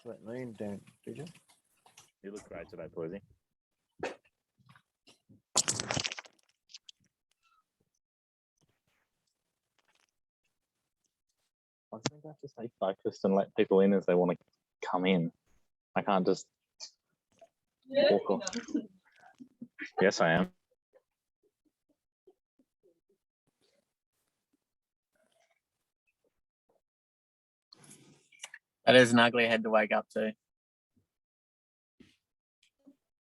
let me in, did you? You look great today, Poisey. I think I have to stay focused and let people in as they want to come in. I can't just walk off. Yes, I am. That is an ugly head to wake up to.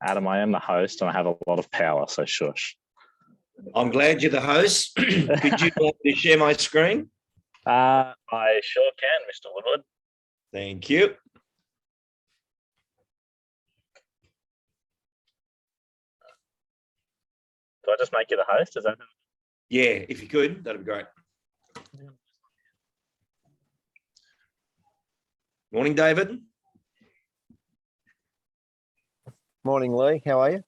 Adam, I am the host and I have a lot of power, so shush. I'm glad you're the host. Could you like to share my screen? I sure can, Mr. Woodward. Thank you. Do I just make you the host? Is that? Yeah, if you could, that'd be great. Morning, David. Morning, Lee. How are you?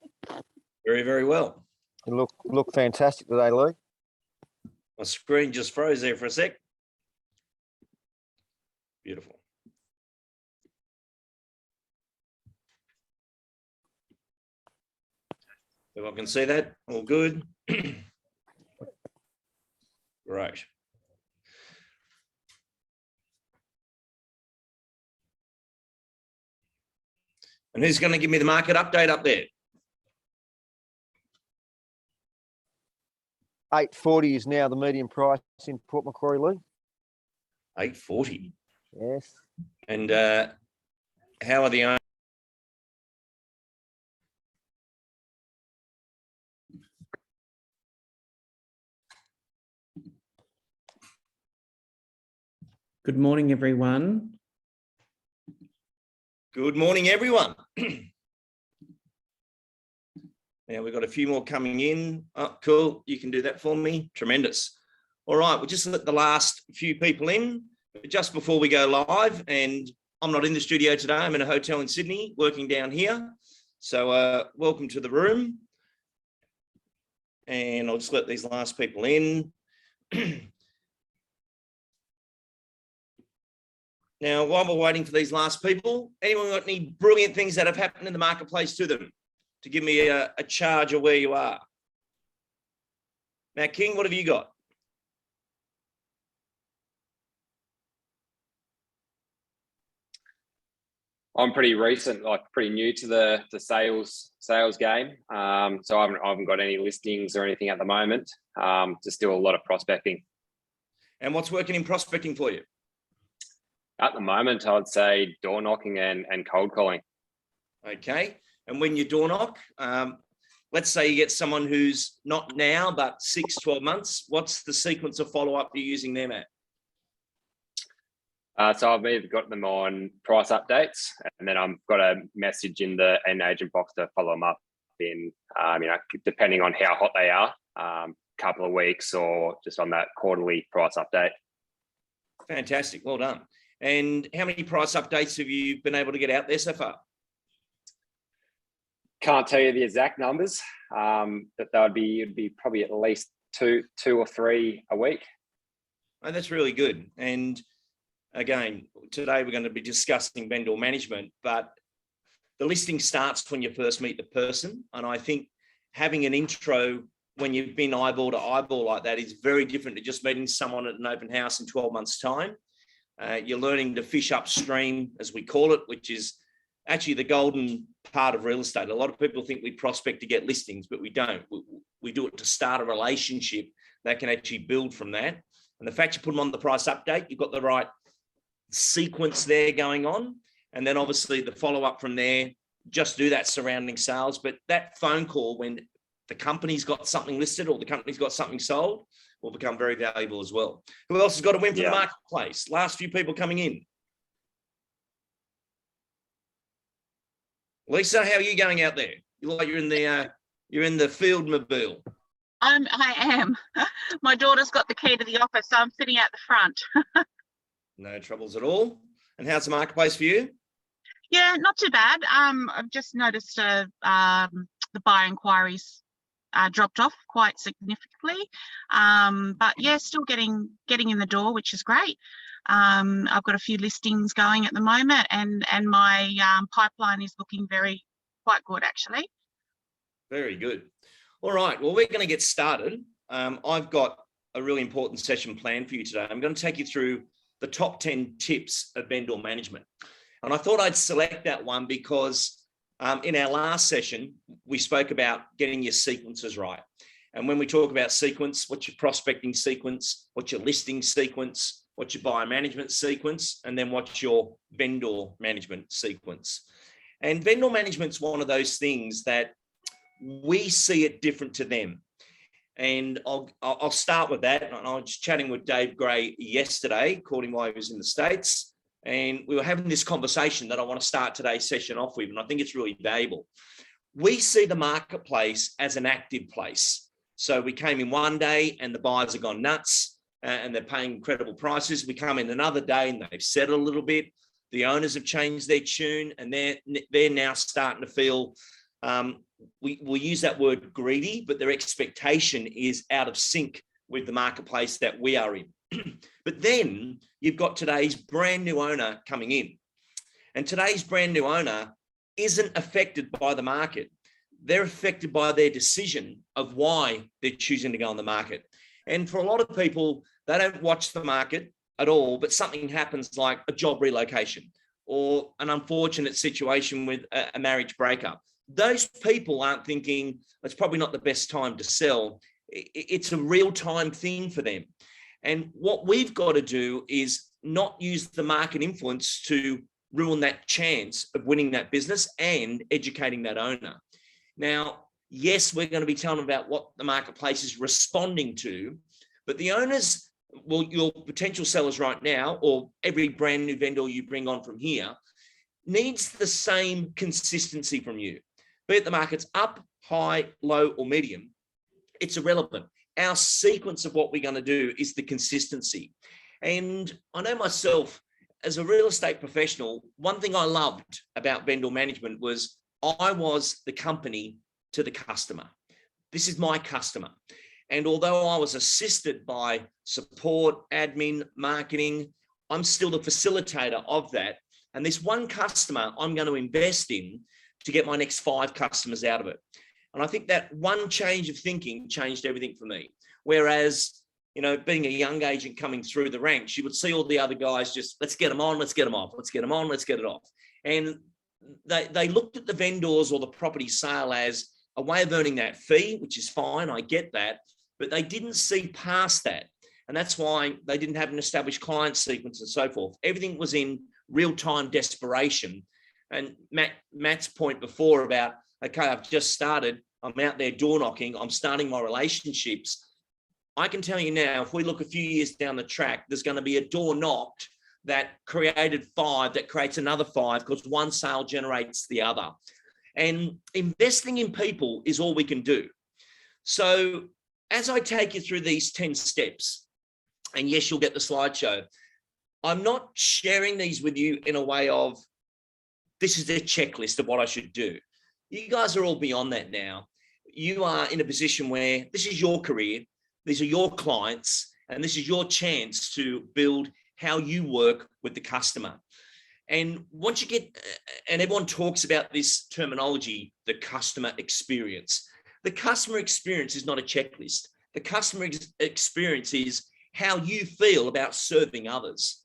Very, very well. You look fantastic today, Lee. My screen just froze there for a sec. Beautiful. If I can see that, all good. Great. And who's going to give me the market update up there? 840 is now the median price in Port Macquarie, Lee. 840. Yes. And how are the owners? Good morning, everyone. Good morning, everyone. Now we've got a few more coming in. Oh, cool. You can do that for me. Tremendous. All right. We'll just let the last few people in just before we go live. And I'm not in the studio today. I'm in a hotel in Sydney working down here. So welcome to the room. And I'll just let these last people in. Now, while we're waiting for these last people, anyone got any brilliant things that have happened in the marketplace to them to give me a charge of where you are? Matt King, what have you got? I'm pretty recent, like pretty new to the sales game. So I haven't got any listings or anything at the moment. Just do a lot of prospecting. And what's working in prospecting for you? At the moment, I'd say door knocking and cold calling. Okay. And when you door knock, let's say you get someone who's not now, but 6-12 months, what's the sequence of follow-up you're using them at? So I've either got them on price updates, and then I've got a message in the agent box to follow them up in, depending on how hot they are, couple of weeks or just on that quarterly price update. Fantastic. Well done. And how many price updates have you been able to get out there so far? Can't tell you the exact numbers, but it'd be probably at least two or three a week. Oh, that's really good. And again, today we're going to be discussing vendor management, but the listing starts when you first meet the person. And I think having an intro when you've been eyeball to eyeball like that is very different to just meeting someone at an open house in 12 months' time. You're learning to fish upstream, as we call it, which is actually the golden part of real estate. A lot of people think we prospect to get listings, but we don't. We do it to start a relationship that can actually build from that. And the fact you put them on the price update, you've got the right sequence there going on. And then obviously the follow-up from there, just do that surrounding sales. But that phone call when the company's got something listed or the company's got something sold will become very valuable as well. Who else has got to win for the marketplace? Last few people coming in. Lisa, how are you going out there? You look like you're in the field mobile. I am. My daughter's got the key to the office, so I'm sitting out the front. No troubles at all. And how's the marketplace for you? Yeah, not too bad. I've just noticed the buyer inquiries dropped off quite significantly. But yeah, still getting in the door, which is great. I've got a few listings going at the moment, and my pipeline is looking quite good, actually. Very good. All right. Well, we're going to get started. I've got a really important session planned for you today. I'm going to take you through the top 10 tips of vendor management. And I thought I'd select that one because in our last session, we spoke about getting your sequences right. And when we talk about sequence, what's your prospecting sequence, what's your listing sequence, what's your buyer management sequence, and then what's your vendor management sequence. And vendor management's one of those things that we see it different to them. And I'll start with that. And I was chatting with Dave Gray yesterday, according while he was in the States. And we were having this conversation that I want to start today's session off with. And I think it's really valuable. We see the marketplace as an active place. So we came in one day and the buyers have gone nuts and they're paying incredible prices. We come in another day and they've settled a little bit. The owners have changed their tune and they're now starting to feel, we use that word greedy, but their expectation is out of sync with the marketplace that we are in. But then you've got today's brand new owner coming in. And today's brand new owner isn't affected by the market. They're affected by their decision of why they're choosing to go on the market. And for a lot of people, they don't watch the market at all, but something happens like a job relocation or an unfortunate situation with a marriage breakup. Those people aren't thinking it's probably not the best time to sell. It's a real-time thing for them. And what we've got to do is not use the market influence to ruin that chance of winning that business and educating that owner. Now, yes, we're going to be telling about what the marketplace is responding to, but the owners, well, your potential sellers right now, or every brand new vendor you bring on from here, needs the same consistency from you. Be it the market's up, high, low, or medium, it's irrelevant. Our sequence of what we're going to do is the consistency. And I know myself, as a real estate professional, one thing I loved about vendor management was I was the company to the customer. This is my customer. And although I was assisted by support, admin, marketing, I'm still the facilitator of that. And this one customer I'm going to invest in to get my next 5 customers out of it. And I think that one change of thinking changed everything for me. Whereas, you know, being a young agent coming through the ranks, you would see all the other guys just, let's get them on, let's get them off, let's get them on, let's get it off. And they looked at the vendors or the property sale as a way of earning that fee, which is fine, I get that, but they didn't see past that. And that's why they didn't have an established client sequence and so forth. Everything was in real-time desperation. And Matt's point before about, okay, I've just started, I'm out there door knocking, I'm starting my relationships. I can tell you now, if we look a few years down the track, there's going to be a door knocked that created 5, that creates another 5, because one sale generates the other. And investing in people is all we can do. So as I take you through these 10 steps, and yes, you'll get the slideshow, I'm not sharing these with you in a way of, this is the checklist of what I should do. You guys are all beyond that now. You are in a position where this is your career, these are your clients, and this is your chance to build how you work with the customer. And once you get, and everyone talks about this terminology, the customer experience. The customer experience is not a checklist. The customer experience is how you feel about serving others.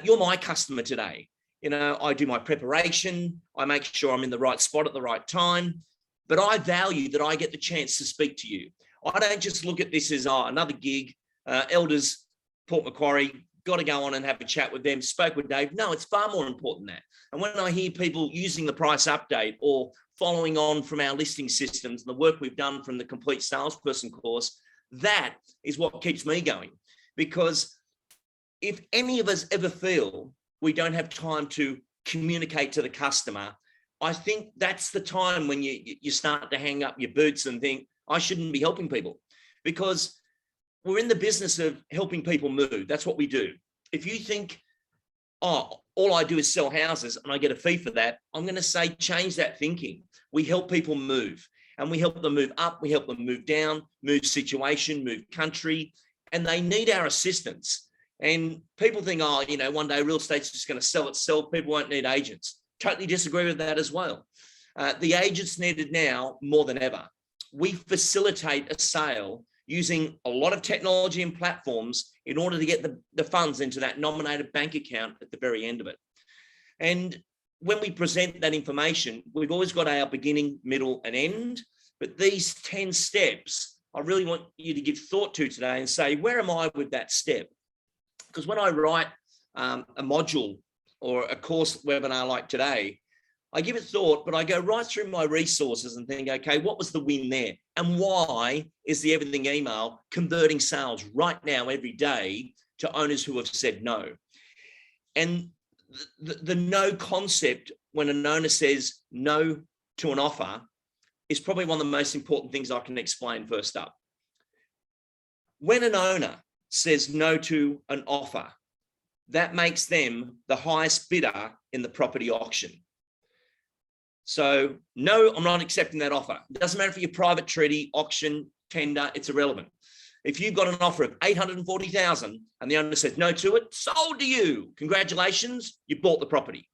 You're my customer today. You know, I do my preparation. I make sure I'm in the right spot at the right time, but I value that I get the chance to speak to you. I don't just look at this as another gig, Elders, Port Macquarie, got to go on and have a chat with them, spoke with Dave. No, it's far more important than that. And when I hear people using the price update or following on from our listing systems and the work we've done from the Complete Salesperson course, that is what keeps me going. Because if any of us ever feel we don't have time to communicate to the customer, I think that's the time when you start to hang up your boots and think, I shouldn't be helping people, because we're in the business of helping people move. That's what we do. If you think, oh, all I do is sell houses and I get a fee for that, I'm going to say, change that thinking. We help people move, and we help them move up. We help them move down, move situation, move country, and they need our assistance. And people think, oh, you know, one day real estate's just going to sell itself. People won't need agents. Totally disagree with that as well. The agents needed now more than ever. We facilitate a sale using a lot of technology and platforms in order to get the funds into that nominated bank account at the very end of it. And when we present that information, we've always got our beginning, middle, and end. But these 10 steps, I really want you to give thought to today and say, where am I with that step? Because when I write a module or a course webinar like today, I give it thought, but I go right through my resources and think, okay, what was the win there? And why is the Everything email converting sales right now every day to owners who have said no? And the no concept, when an owner says no to an offer, is probably one of the most important things I can explain first up. When an owner says no to an offer, that makes them the highest bidder in the property auction. So no, I'm not accepting that offer. It doesn't matter if you're private treaty, auction, tender, it's irrelevant. If you've got an offer of 840,000 and the owner says no to it, sold to you. Congratulations, you bought the property.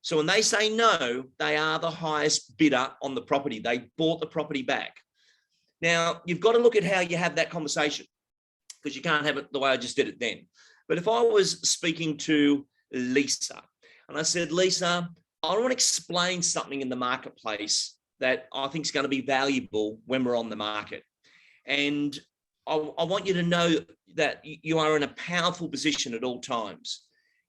So when they say no, they are the highest bidder on the property. They bought the property back. Now, you've got to look at how you have that conversation, because you can't have it the way I just did it then. But if I was speaking to Lisa and I said, Lisa, I want to explain something in the marketplace that I think is going to be valuable when we're on the market. And I want you to know that you are in a powerful position at all times.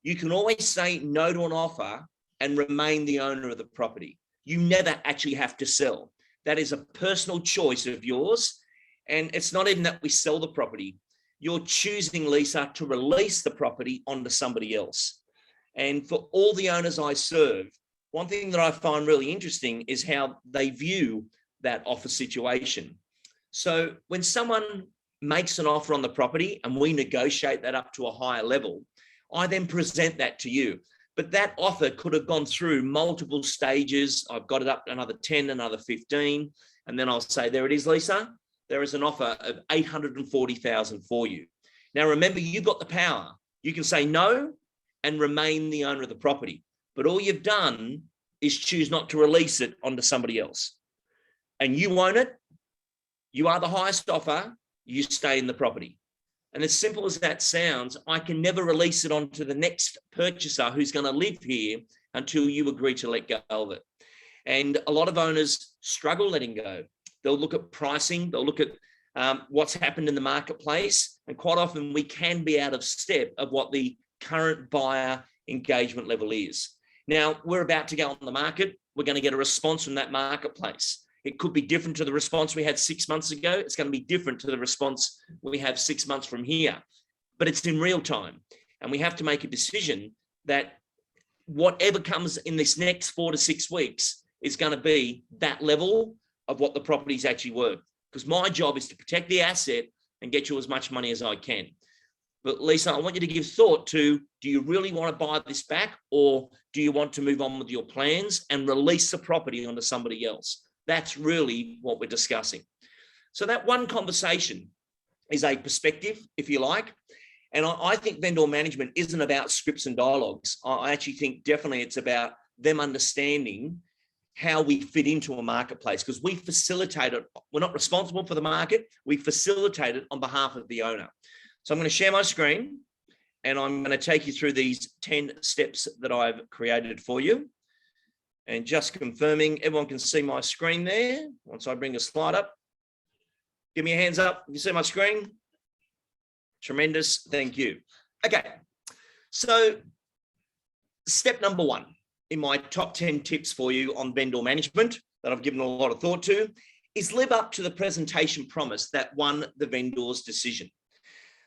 You can always say no to an offer and remain the owner of the property. You never actually have to sell. That is a personal choice of yours. And it's not even that we sell the property. You're choosing, Lisa, to release the property onto somebody else. And for all the owners I serve, one thing that I find really interesting is how they view that offer situation. So when someone makes an offer on the property and we negotiate that up to a higher level, I then present that to you. But that offer could have gone through multiple stages. I've got it up to another 10, another 15. And then I'll say, there it is, Lisa. There is an offer of 840,000 for you. Now, remember, you've got the power. You can say no and remain the owner of the property. But all you've done is choose not to release it onto somebody else. And you own it. You are the highest offer. You stay in the property. And as simple as that sounds, I can never release it onto the next purchaser who's going to live here until you agree to let go of it. And a lot of owners struggle letting go. They'll look at pricing. They'll look at what's happened in the marketplace. And quite often we can be out of step of what the current buyer engagement level is. Now, we're about to go on the market. We're going to get a response from that marketplace. It could be different to the response we had 6 months ago. It's going to be different to the response we have 6 months from here. But it's in real time. And we have to make a decision that whatever comes in this next 4 to 6 weeks is going to be that level of what the property is actually worth. Because my job is to protect the asset and get you as much money as I can. But Lisa, I want you to give thought to, do you really want to buy this back, or do you want to move on with your plans and release the property onto somebody else? That's really what we're discussing. So that one conversation is a perspective, if you like. And I think vendor management isn't about scripts and dialogues. I actually think definitely it's about them understanding how we fit into a marketplace, because we facilitate it. We're not responsible for the market. We facilitate it on behalf of the owner. So I'm going to share my screen and I'm going to take you through these 10 steps that I've created for you. And just confirming, everyone can see my screen there. Once I bring a slide up, give me a hands up. You see my screen? Tremendous, thank you. Okay, so step number 1 in my top 10 tips for you on vendor management that I've given a lot of thought to is live up to the presentation promise that won the vendor's decision.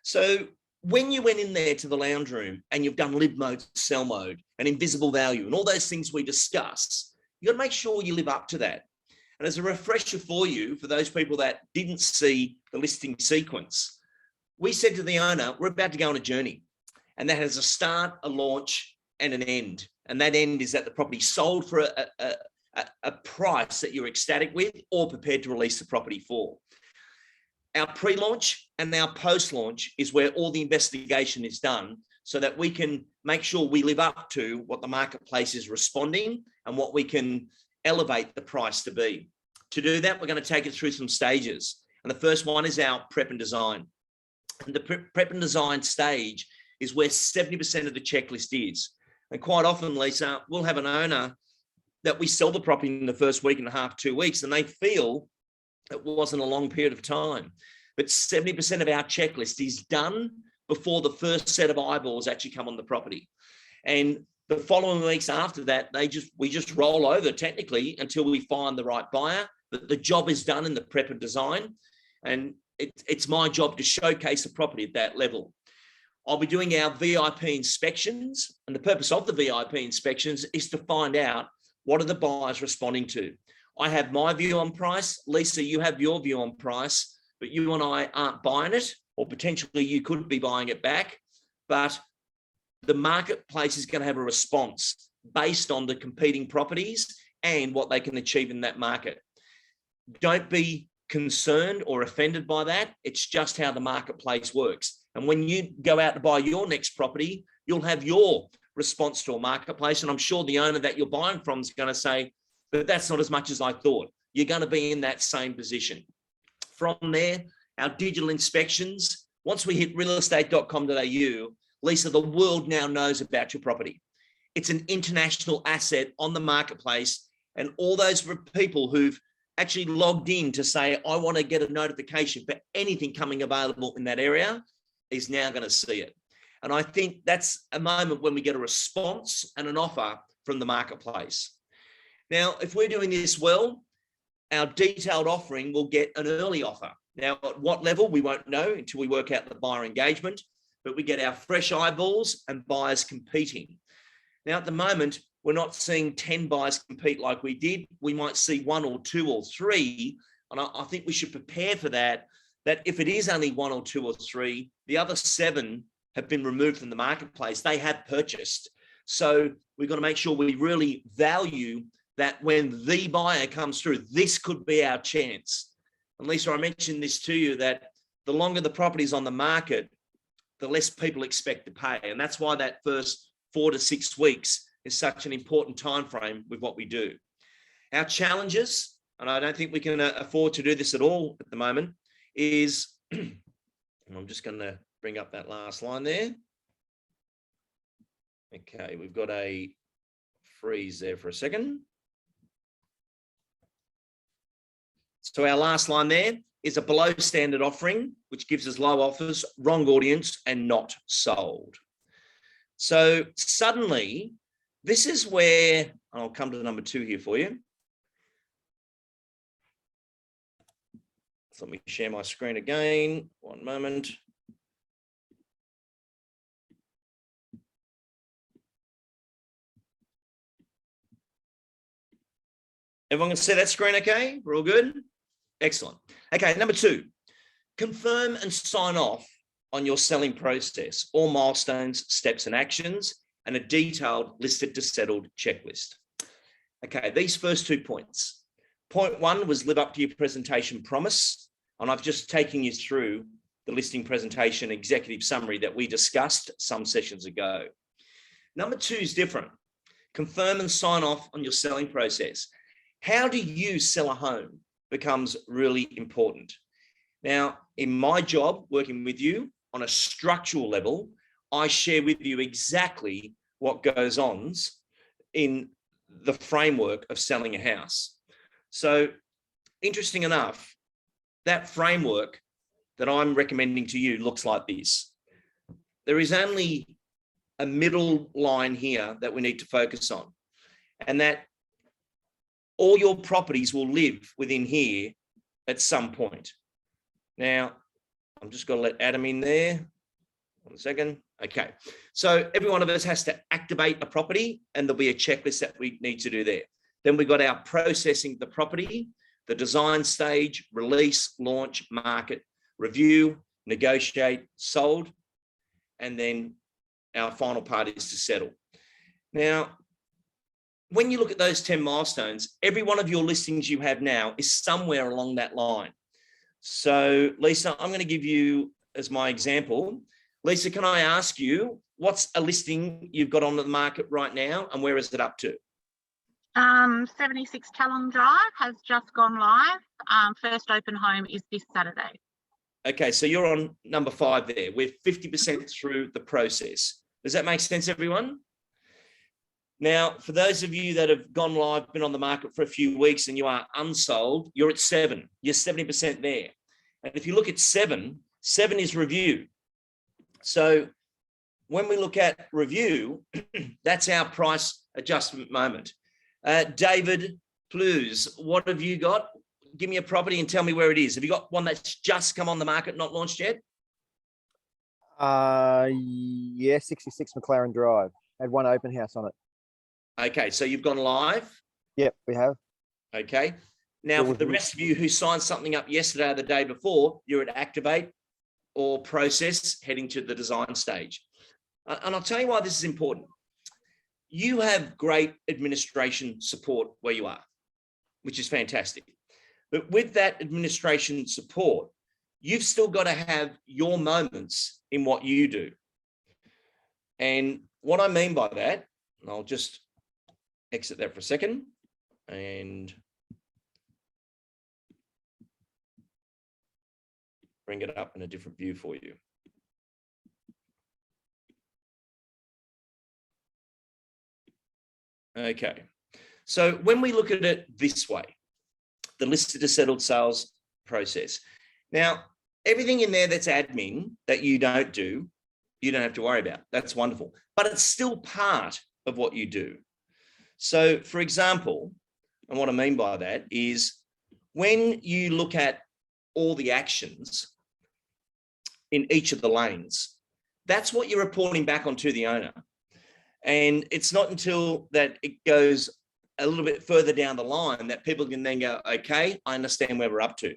So when you went in there to the lounge room and you've done live mode, sell mode, and invisible value, and all those things we discuss, you got to make sure you live up to that. And as a refresher for you, for those people that didn't see the listing sequence, we said to the owner, we're about to go on a journey, and that has a start, a launch, and an end. And that end is that the property sold for a price that you're ecstatic with or prepared to release the property for. Our pre-launch and our post-launch is where all the investigation is done so that we can make sure we live up to what the marketplace is responding and what we can elevate the price to be. To do that, we're going to take it through some stages. And the first one is our prep and design. And the prep and design stage is where 70% of the checklist is. And quite often, Lisa, we'll have an owner that we sell the property in the first week and a half, 2 weeks, and they feel it wasn't a long period of time. But 70% of our checklist is done before the first set of eyeballs actually come on the property. And the following weeks after that, we just roll over technically until we find the right buyer. But the job is done in the prep and design. And it's my job to showcase the property at that level. I'll be doing our VIP inspections. And the purpose of the VIP inspections is to find out what are the buyers responding to. I have my view on price. Lisa, you have your view on price, but you and I aren't buying it, or potentially you could be buying it back. But the marketplace is going to have a response based on the competing properties and what they can achieve in that market. Don't be concerned or offended by that. It's just how the marketplace works. And when you go out to buy your next property, you'll have your response to a marketplace. And I'm sure the owner that you're buying from is going to say, but that's not as much as I thought. You're going to be in that same position. From there, our digital inspections, once we hit realestate.com.au, Lisa, the world now knows about your property. It's an international asset on the marketplace. And all those people who've actually logged in to say, I want to get a notification for anything coming available in that area is now going to see it. And I think that's a moment when we get a response and an offer from the marketplace. Now, if we're doing this well, our detailed offering will get an early offer. Now, at what level, we won't know until we work out the buyer engagement, but we get our fresh eyeballs and buyers competing. Now, at the moment, we're not seeing 10 buyers compete like we did. We might see 1 or 2 or 3. And I think we should prepare for that if it is only 1 or 2 or 3, the other 7 have been removed from the marketplace. They have purchased. So we've got to make sure we really value that when the buyer comes through, this could be our chance. And Lisa, I mentioned this to you, that the longer the property is on the market, the less people expect to pay. And that's why that first 4 to 6 weeks is such an important time frame with what we do. Our challenges, and I don't think we can afford to do this at all at the moment, is, and I'm just going to bring up that last line there. Okay, we've got a freeze there for a second. So our last line there is a below standard offering, which gives us low offers, wrong audience, and not sold. So suddenly, this is where, I'll come to number 2 here for you. So let me share my screen again. One moment. Everyone can see that screen okay? We're all good? Excellent. Okay, number 2, confirm and sign off on your selling process, all milestones, steps and actions, and a detailed listed to settled checklist. Okay, these first 2 points. Point 1 was live up to your presentation promise. And I've just taken you through the listing presentation executive summary that we discussed some sessions ago. Number 2 is different. Confirm and sign off on your selling process. How do you sell a home becomes really important. Now, in my job, working with you on a structural level, I share with you exactly what goes on in the framework of selling a house. So, interesting enough, that framework that I'm recommending to you looks like this. There is only a middle line here that we need to focus on, and that all your properties will live within here at some point. Now, I'm just going to let Adam in there. 1 second. Okay. So every one of us has to activate a property, and there'll be a checklist that we need to do there. Then we've got our processing the property, the design stage, release, launch, market, review, negotiate, sold, and then our final part is to settle. Now, when you look at those 10 milestones, every one of your listings you have now is somewhere along that line. So, Lisa, I'm going to give you as my example. Lisa, can I ask you, what's a listing you've got on the market right now and where is it up to? 76 Talon Drive has just gone live. First open home is this Saturday. Okay, so you're on number 5 there. We're 50% through the process. Does that make sense, everyone? Now, for those of you that have gone live, been on the market for a few weeks and you are unsold, you're at 7. You're 70% there. And if you look at 7 is review. So when we look at review, that's our price adjustment moment. David Plews, what have you got? Give me a property and tell me where it is. Have you got one that's just come on the market, not launched yet? Yeah, 66 McLaren Drive. Had one open house on it. Okay, so you've gone live. Yep, we have. Okay. Now, for the rest of you who signed something up yesterday or the day before, you're at activate or process, heading to the design stage. And I'll tell you why this is important. You have great administration support where you are, which is fantastic. But with that administration support, you've still got to have your moments in what you do. And what I mean by that, and I'll just exit that for a second and bring it up in a different view for you. Okay, so when we look at it this way, the listed to settled sales process. Now, everything in there that's admin that you don't do, you don't have to worry about. That's wonderful, but it's still part of what you do. So, for example, and what I mean by that is when you look at all the actions in each of the lanes, that's what you're reporting back onto the owner. And it's not until that it goes a little bit further down the line that people can then go, okay, I understand where we're up to.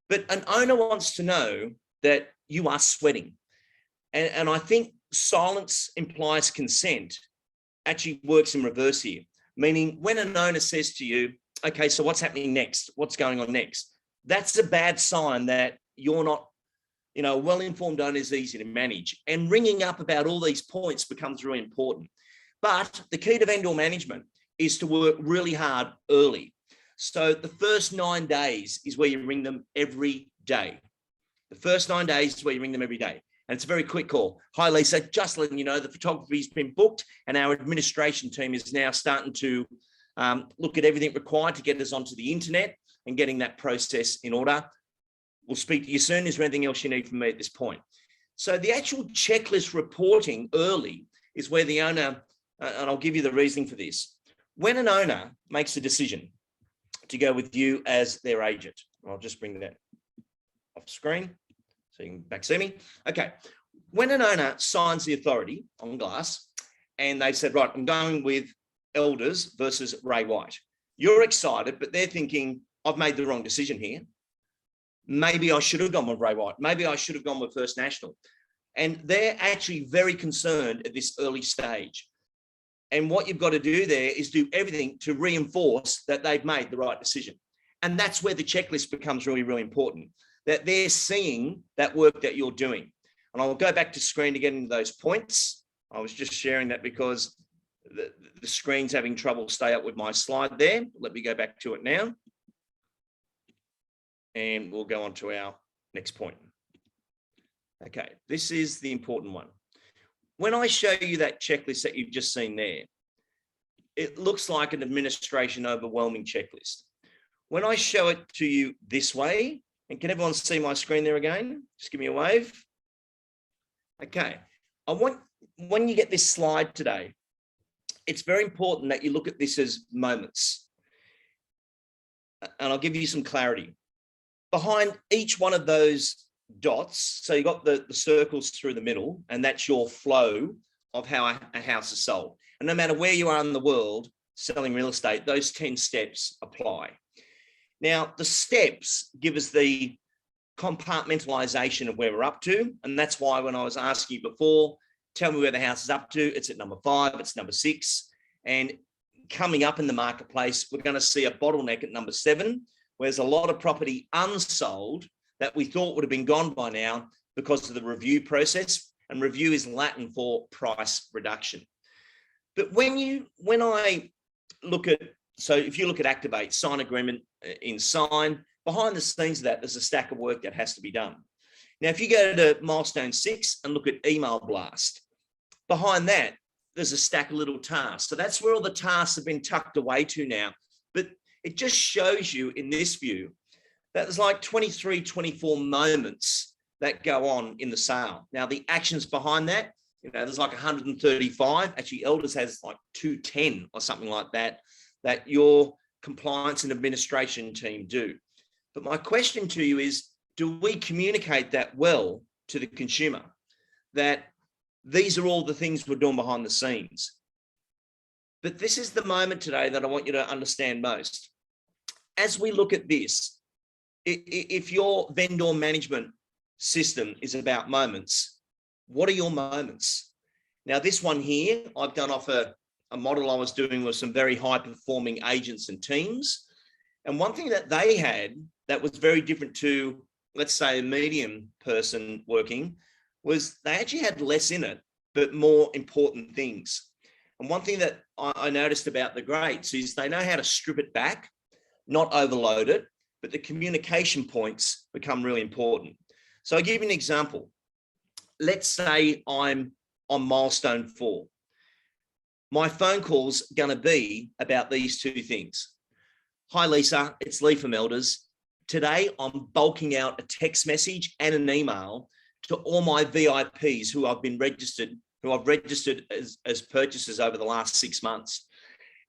But an owner wants to know that you are sweating. And I think silence implies consent actually works in reverse here. Meaning when an owner says to you, okay, so what's happening next? What's going on next? That's a bad sign that you're not, a well-informed owner is easy to manage. And ringing up about all these points becomes really important. But the key to vendor management is to work really hard early. So the first 9 days is where you ring them every day. The first 9 days is where you ring them every day. And it's a very quick call. Hi, Lisa, just letting you know the photography's been booked and our administration team is now starting to look at everything required to get us onto the internet and getting that process in order. We'll speak to you soon. Is there anything else you need from me at this point? So the actual checklist reporting early is where the owner, and I'll give you the reasoning for this. When an owner makes a decision to go with you as their agent, I'll just bring that off screen so you can back see me. Okay, when an owner signs the authority on glass and they said, right, I'm going with Elders versus Ray White, you're excited, but they're thinking, I've made the wrong decision here. Maybe I should have gone with Ray White. Maybe I should have gone with First National. And they're actually very concerned at this early stage. And what you've got to do there is do everything to reinforce that they've made the right decision. And that's where the checklist becomes really, really important, that they're seeing that work that you're doing. And I'll go back to screen to get into those points. I was just sharing that because the screen's having trouble stay up with my slide there. Let me go back to it now. And we'll go on to our next point. Okay, this is the important one. When I show you that checklist that you've just seen there, it looks like an administration overwhelming checklist. When I show it to you this way, and can everyone see my screen there again? Just give me a wave. Okay, when you get this slide today, it's very important that you look at this as moments. And I'll give you some clarity. Behind each one of those dots, so you've got the circles through the middle, and that's your flow of how a house is sold. And no matter where you are in the world selling real estate, those 10 steps apply. Now, the steps give us the compartmentalization of where we're up to. And that's why when I was asking you before, tell me where the house is up to, it's at number 5, it's number 6. And coming up in the marketplace, we're going to see a bottleneck at number 7, where there's a lot of property unsold that we thought would have been gone by now because of the review process. And review is Latin for price reduction. But when I look at, so if you look at activate, sign agreement in sign, behind the scenes of that, there's a stack of work that has to be done. Now, if you go to milestone 6 and look at email blast, behind that, there's a stack of little tasks. So that's where all the tasks have been tucked away to now. But it just shows you in this view that there's like 23, 24 moments that go on in the sale. Now, the actions behind that, there's like 135. Actually, Elders has like 210 or something like that, that your compliance and administration team do. But my question to you is, do we communicate that well to the consumer, that these are all the things we're doing behind the scenes? But this is the moment today that I want you to understand most. As we look at this, if your vendor management system is about moments, what are your moments? Now, this one here, I've done off a model I was doing with some very high performing agents and teams. And one thing that they had that was very different to, let's say, a medium person working, was they actually had less in it, but more important things. And one thing that I noticed about the greats is they know how to strip it back, not overload it, but the communication points become really important. So I'll give you an example. Let's say I'm on milestone 4. My phone call's going to be about these 2 things. Hi, Lisa, it's Lee from Elders. Today, I'm bulking out a text message and an email to all my VIPs who I've registered as purchasers over the last 6 months.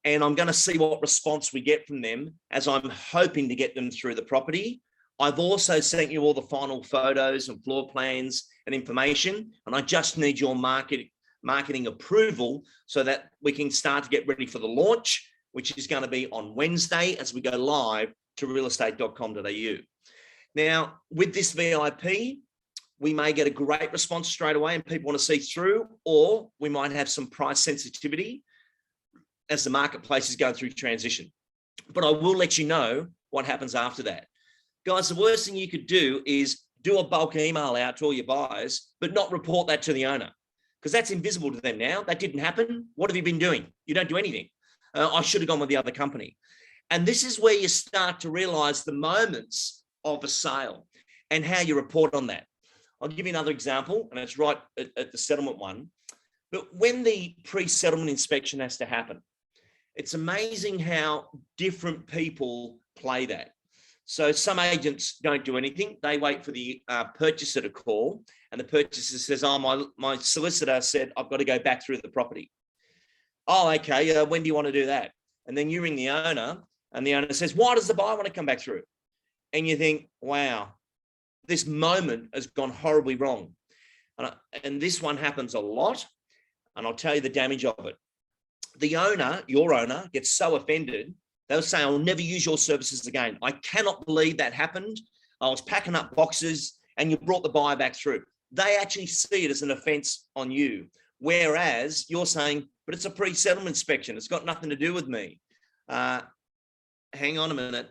And I'm going to see what response we get from them, as I'm hoping to get them through the property. I've also sent you all the final photos and floor plans and information, and I just need your marketing approval so that we can start to get ready for the launch, which is going to be on Wednesday as we go live to realestate.com.au. Now, with this VIP, we may get a great response straight away and people want to see through, or we might have some price sensitivity as the marketplace is going through transition. But I will let you know what happens after that. Guys, the worst thing you could do is do a bulk email out to all your buyers, but not report that to the owner, because that's invisible to them now. That didn't happen. What have you been doing? You don't do anything. I should have gone with the other company. And this is where you start to realize the moments of a sale and how you report on that. I'll give you another example, and it's right at the settlement one. But when the pre-settlement inspection has to happen, it's amazing how different people play that. So some agents don't do anything. They wait for the purchaser to call, and the purchaser says, oh, my solicitor said I've got to go back through the property. Oh, okay, when do you want to do that? And then you ring the owner, and the owner says, why does the buyer want to come back through? And you think, wow, this moment has gone horribly wrong. And this one happens a lot, and I'll tell you the damage of it. The owner, your owner, gets so offended, they'll say, I'll never use your services again. I cannot believe that happened. I was packing up boxes and you brought the buyer back through. They actually see it as an offense on you. Whereas you're saying, but it's a pre-settlement inspection. It's got nothing to do with me. Hang on a minute.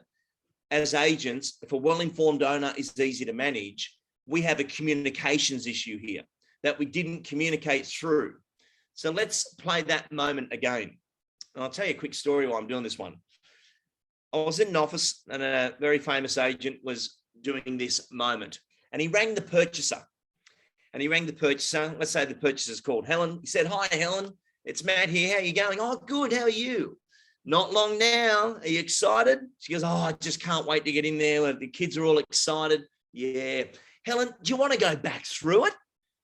As agents, if a well-informed owner is easy to manage, we have a communications issue here that we didn't communicate through. So let's play that moment again. And I'll tell you a quick story while I'm doing this one. I was in an office and a very famous agent was doing this moment, and he rang the purchaser. Let's say the purchaser's called Helen. He said, hi, Helen, it's Matt here. How are you going? Oh, good. How are you? Not long now. Are you excited? She goes, oh, I just can't wait to get in there. The kids are all excited. Yeah. Helen, do you want to go back through it?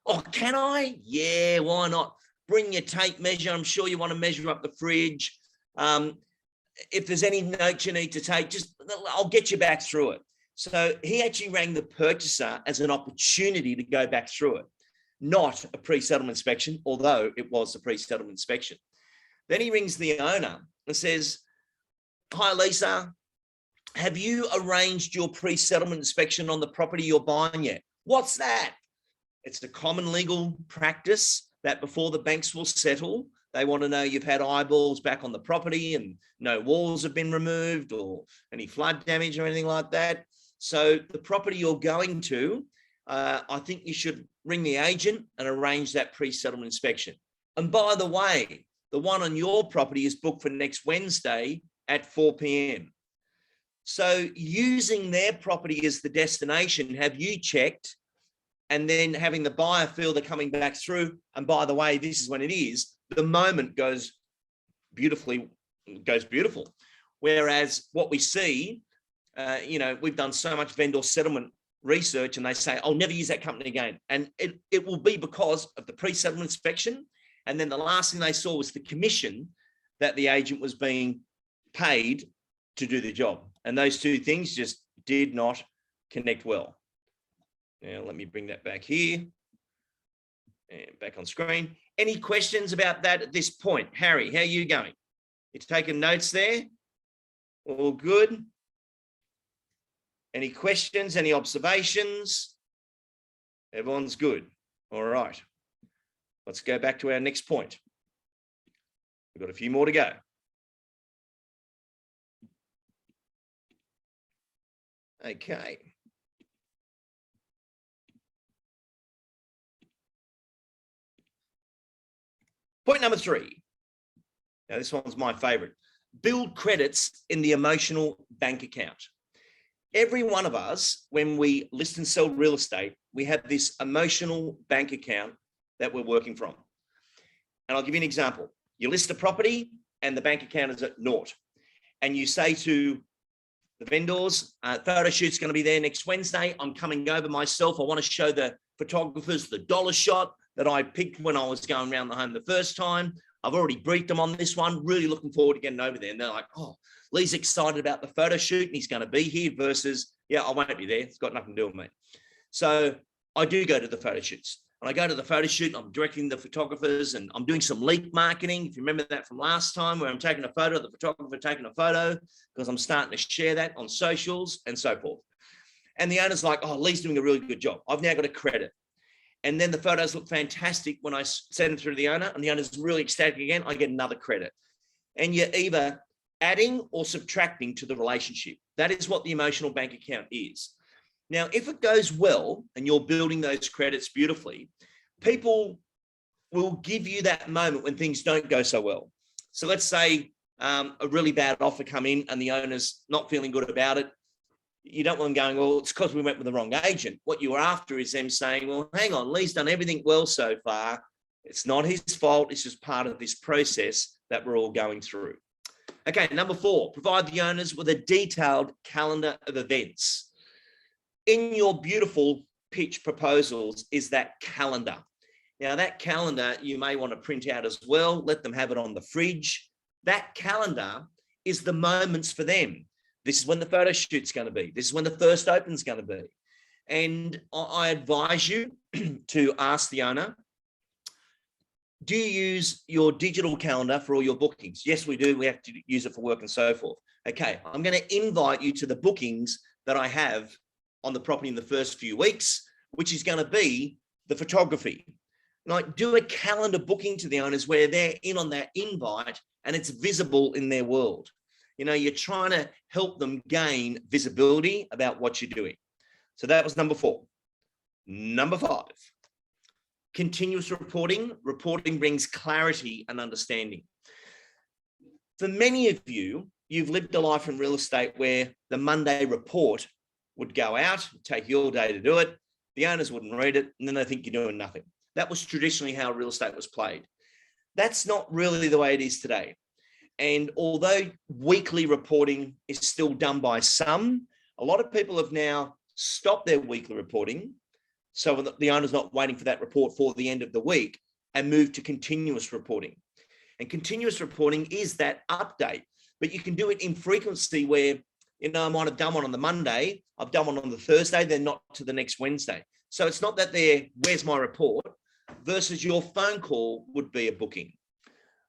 Oh, can I? Yeah, why not? Bring your tape measure. I'm sure you want to measure up the fridge. If there's any notes you need to take, I'll get you back through it. So he actually rang the purchaser as an opportunity to go back through it, not a pre-settlement inspection, although it was a pre-settlement inspection. Then he rings the owner and says, hi, Lisa, have you arranged your pre-settlement inspection on the property you're buying yet? What's that? It's a common legal practice that before the banks will settle, they want to know you've had eyeballs back on the property and no walls have been removed or any flood damage or anything like that. So the property you're going to, I think you should ring the agent and arrange that pre-settlement inspection. And by the way, the one on your property is booked for next Wednesday at 4 p.m. So using their property as the destination, have you checked? And then having the buyer feel they're coming back through. And by the way, this is when it is. The moment goes beautiful. Whereas what we see, we've done so much vendor settlement research and they say, I'll never use that company again. And it will be because of the pre-settlement inspection. And then the last thing they saw was the commission that the agent was being paid to do the job. And those two things just did not connect well. Now, let me bring that back here and back on screen. Any questions about that at this point? Harry, how are you going? You taking notes there? All good? Any questions, any observations? Everyone's good. All right. Let's go back to our next point. We've got a few more to go. Okay. Point number 3. Now, this one's my favorite. Build credits in the emotional bank account. Every one of us, when we list and sell real estate, we have this emotional bank account that we're working from. And I'll give you an example. You list a property and the bank account is at 0. And you say to the vendors, photo shoot's going to be there next Wednesday. I'm coming over myself. I want to show the photographers the dollar shot that I picked when I was going around the home the first time. I've already briefed them on this one. Really looking forward to getting over there. And they're like, oh, Lee's excited about the photo shoot and he's going to be here versus, yeah, I won't be there. It's got nothing to do with me. So I do go to the photo shoots. And I go to the photo shoot, I'm directing the photographers and I'm doing some leak marketing. If you remember that from last time where I'm taking a photo, the photographer taking a photo, because I'm starting to share that on socials and so forth. And the owner's like, oh, Lee's doing a really good job. I've now got a credit. And then the photos look fantastic when I send them through to the owner and the owner's really ecstatic again, I get another credit. And you're either adding or subtracting to the relationship. That is what the emotional bank account is. Now, if it goes well and you're building those credits beautifully, people will give you that moment when things don't go so well. So let's say a really bad offer come in and the owner's not feeling good about it. You don't want them going, well, it's because we went with the wrong agent. What you were after is them saying, well, hang on, Lee's done everything well so far. It's not his fault. It's just part of this process that we're all going through. Okay, number 4, provide the owners with a detailed calendar of events. In your beautiful pitch proposals is that calendar. Now, that calendar you may want to print out as well. Let them have it on the fridge. That calendar is the moments for them. This is when the photo shoot's going to be. This is when the first open's going to be. And I advise you to ask the owner, do you use your digital calendar for all your bookings? Yes, we do. We have to use it for work and so forth. Okay, I'm going to invite you to the bookings that I have on the property in the first few weeks, which is going to be the photography. Like, do a calendar booking to the owners where they're in on that invite and it's visible in their world. You know, you're trying to help them gain visibility about what you're doing. So that was number 4. Number 5, continuous reporting. Reporting brings clarity and understanding. For many of you, you've lived a life in real estate where the Monday report would go out, take you all day to do it. The owners wouldn't read it, and then they think you're doing nothing. That was traditionally how real estate was played. That's not really the way it is today. And although weekly reporting is still done by some, a lot of people have now stopped their weekly reporting so that the owner's not waiting for that report for the end of the week and moved to continuous reporting. And continuous reporting is that update, but you can do it in frequency where, you know, I might have done one on the Monday, I've done one on the Thursday, then not to the next Wednesday. So it's not that where's my report versus your phone call would be a booking.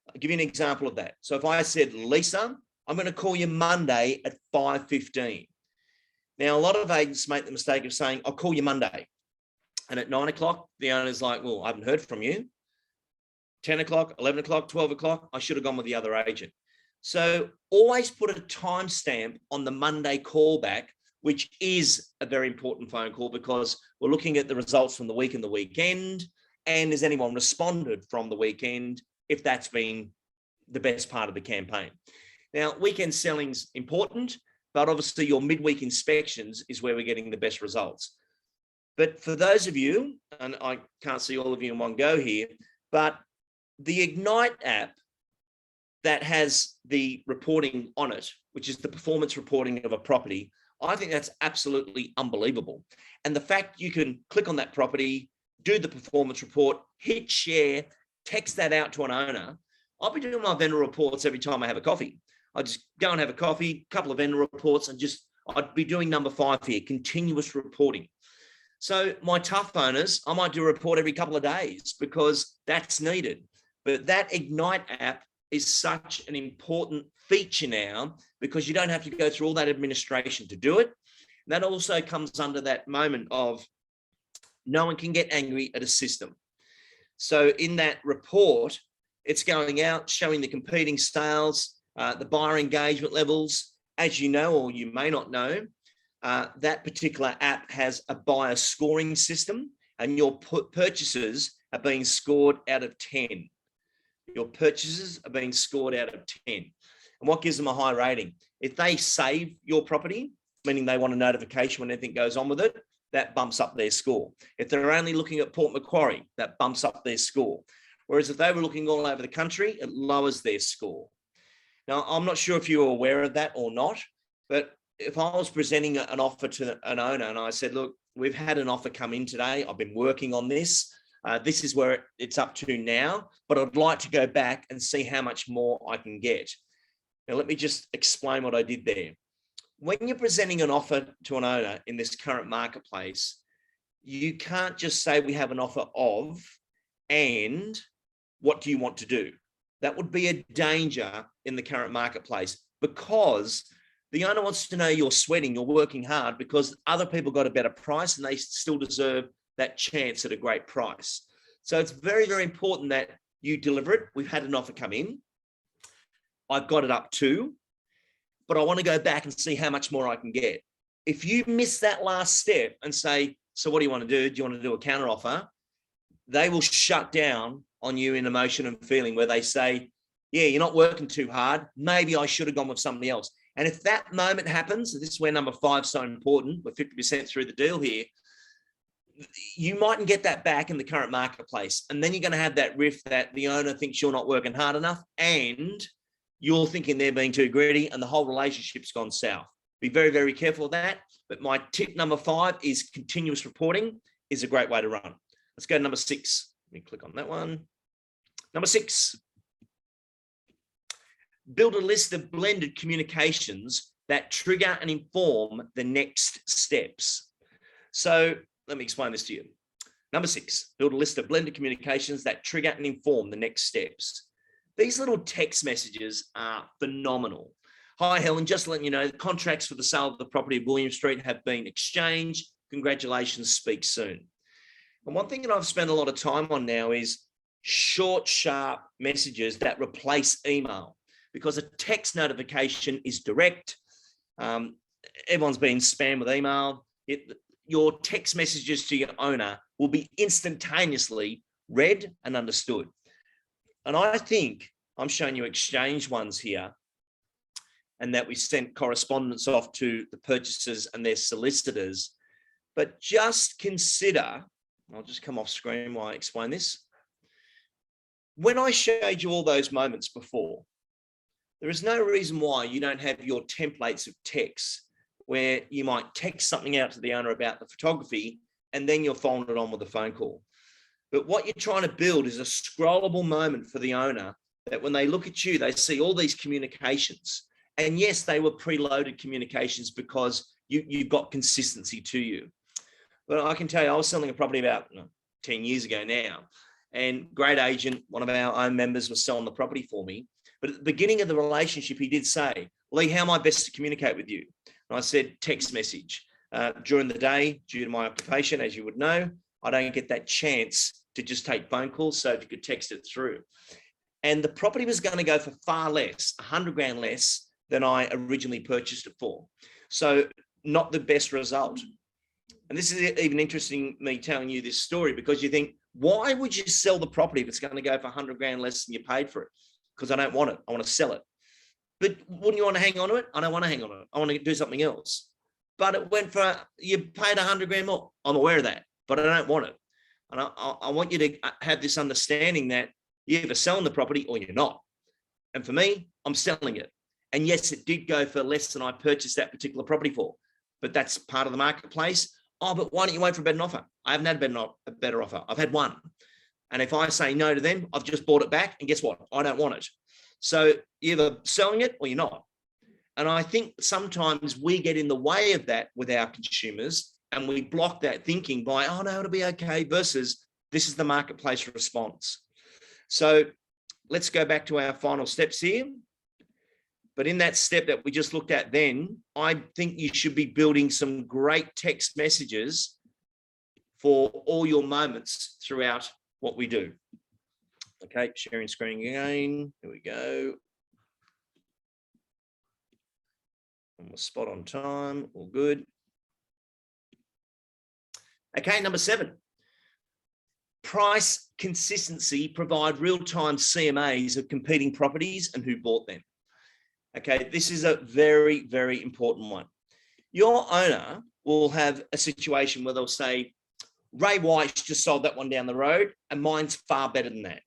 I'll give you an example of that. So if I said, Lisa, I'm going to call you Monday at 5:15. Now, a lot of agents make the mistake of saying, I'll call you Monday. And at 9 o'clock, the owner's like, well, I haven't heard from you. 10 o'clock, 11 o'clock, 12 o'clock, I should have gone with the other agent. So always put a timestamp on the Monday callback which is a very important phone call because we're looking at the results from the week and the weekend. And has anyone responded from the weekend if that's been the best part of the campaign? Now, weekend selling's important, but obviously your midweek inspections is where we're getting the best results. But for those of you, and I can't see all of you in one go here, but the Ignite app that has the reporting on it, which is the performance reporting of a property, I think that's absolutely unbelievable. And the fact you can click on that property, do the performance report, hit share, text that out to an owner. I'll be doing my vendor reports every time I have a coffee. I just go and have a coffee, couple of vendor reports, and I'd be doing number 5 here, continuous reporting. So my tough owners, I might do a report every couple of days because that's needed. But that Ignite app is such an important feature now because you don't have to go through all that administration to do it. And that also comes under that moment of no one can get angry at a system. So in that report, it's going out, showing the competing sales, the buyer engagement levels. As you know, or you may not know, that particular app has a buyer scoring system, and your purchases are being scored out of 10. Your purchases are being scored out of 10. And what gives them a high rating? If they save your property, meaning they want a notification when anything goes on with it, that bumps up their score. If they're only looking at Port Macquarie, that bumps up their score. Whereas if they were looking all over the country, it lowers their score. Now, I'm not sure if you're aware of that or not, but if I was presenting an offer to an owner and I said, look, we've had an offer come in today, I've been working on this, this is where it's up to now, but I'd like to go back and see how much more I can get. Now, let me just explain what I did there. When you're presenting an offer to an owner in this current marketplace, you can't just say we have an offer of, and what do you want to do? That would be a danger in the current marketplace because the owner wants to know you're sweating, you're working hard because other people got a better price and they still deserve that chance at a great price. So it's very, very important that you deliver it. We've had an offer come in. I've got it up to, but I want to go back and see how much more I can get. If you miss that last step and say, so what do you want to do? Do you want to do a counter offer? They will shut down on you in emotion and feeling where they say, yeah, you're not working too hard. Maybe I should have gone with somebody else. And if that moment happens, this is where number 5 is so important. We're 50% through the deal here. You mightn't get that back in the current marketplace. And then you're going to have that rift that the owner thinks you're not working hard enough and you're thinking they're being too greedy and the whole relationship's gone south. Be very, very careful of that. But my tip number 5 is continuous reporting is a great way to run. Let's go to number 6. Let me click on that one. Number 6. Build a list of blended communications that trigger and inform the next steps. So let me explain this to you. Number 6, build a list of blended communications that trigger and inform the next steps. These little text messages are phenomenal. Hi, Helen, just letting you know, the contracts for the sale of the property of William Street have been exchanged. Congratulations, speak soon. And one thing that I've spent a lot of time on now is short, sharp messages that replace email, because a text notification is direct. Everyone's been spammed with email. Your text messages to your owner will be instantaneously read and understood. And I think I'm showing you exchange ones here, and that we sent correspondence off to the purchasers and their solicitors. But just consider, I'll just come off screen while I explain this. When I showed you all those moments before, there is no reason why you don't have your templates of text where you might text something out to the owner about the photography and then you're following it on with a phone call. But what you're trying to build is a scrollable moment for the owner that when they look at you, they see all these communications. And yes, they were preloaded communications because you've got consistency to you. But I can tell you, I was selling a property about 10 years ago now, and great agent, one of our own members, was selling the property for me. But at the beginning of the relationship, he did say, Lee, how am I best to communicate with you? And I said, text message. During the day, due to my occupation, as you would know, I don't get that chance to just take phone calls. So if you could text it through. And the property was going to go for far less, 100 grand less than I originally purchased it for. So not the best result. And this is even interesting, me telling you this story, because you think, why would you sell the property if it's going to go for 100 grand less than you paid for it? Because I don't want it. I want to sell it. But wouldn't you want to hang on to it? I don't want to hang on to it. I want to do something else. But it went for, you paid 100 grand more. I'm aware of that, but I don't want it. And I want you to have this understanding that you're either selling the property or you're not. And for me, I'm selling it. And yes, it did go for less than I purchased that particular property for, but that's part of the marketplace. Oh, but why don't you wait for a better offer? I haven't had a better offer. I've had one. And if I say no to them, I've just bought it back. And guess what? I don't want it. So you're either selling it or you're not. And I think sometimes we get in the way of that with our consumers, and we block that thinking by, oh no, it'll be okay, versus this is the marketplace response. So let's go back to our final steps here. But in that step that we just looked at then, I think you should be building some great text messages for all your moments throughout what we do. Okay, sharing screen again. Here we go. And we're spot on time, all good. Okay, number 7. Price consistency, provide real-time CMAs of competing properties and who bought them. Okay, this is a very, very important one. Your owner will have a situation where they'll say, Ray White's just sold that one down the road and mine's far better than that.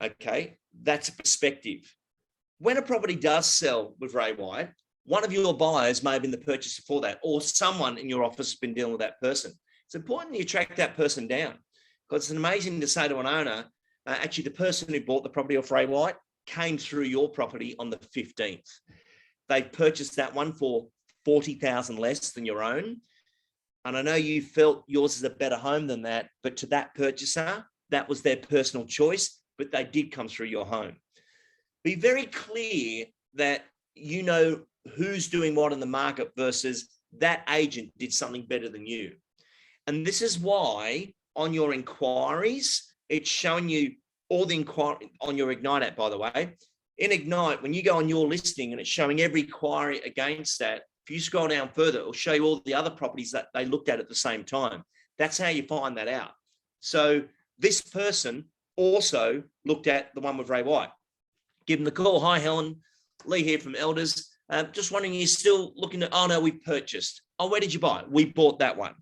Okay, that's a perspective. When a property does sell with Ray White, one of your buyers may have been the purchaser for that, or someone in your office has been dealing with that person. It's important you track that person down, because it's amazing to say to an owner, actually the person who bought the property off Ray White came through your property on the 15th. They purchased that one for 40,000 less than your own. And I know you felt yours is a better home than that, but to that purchaser, that was their personal choice, but they did come through your home. Be very clear that you know who's doing what in the market versus that agent did something better than you. And this is why on your inquiries, it's showing you all the inquiry on your Ignite app, by the way. In Ignite, when you go on your listing and it's showing every inquiry against that, if you scroll down further, it'll show you all the other properties that they looked at the same time. That's how you find that out. So this person also looked at the one with Ray White. Give them the call. Hi, Helen. Lee here from Elders. Just wondering, you're still looking at, oh no, we purchased. Oh, where did you buy it? We bought that one.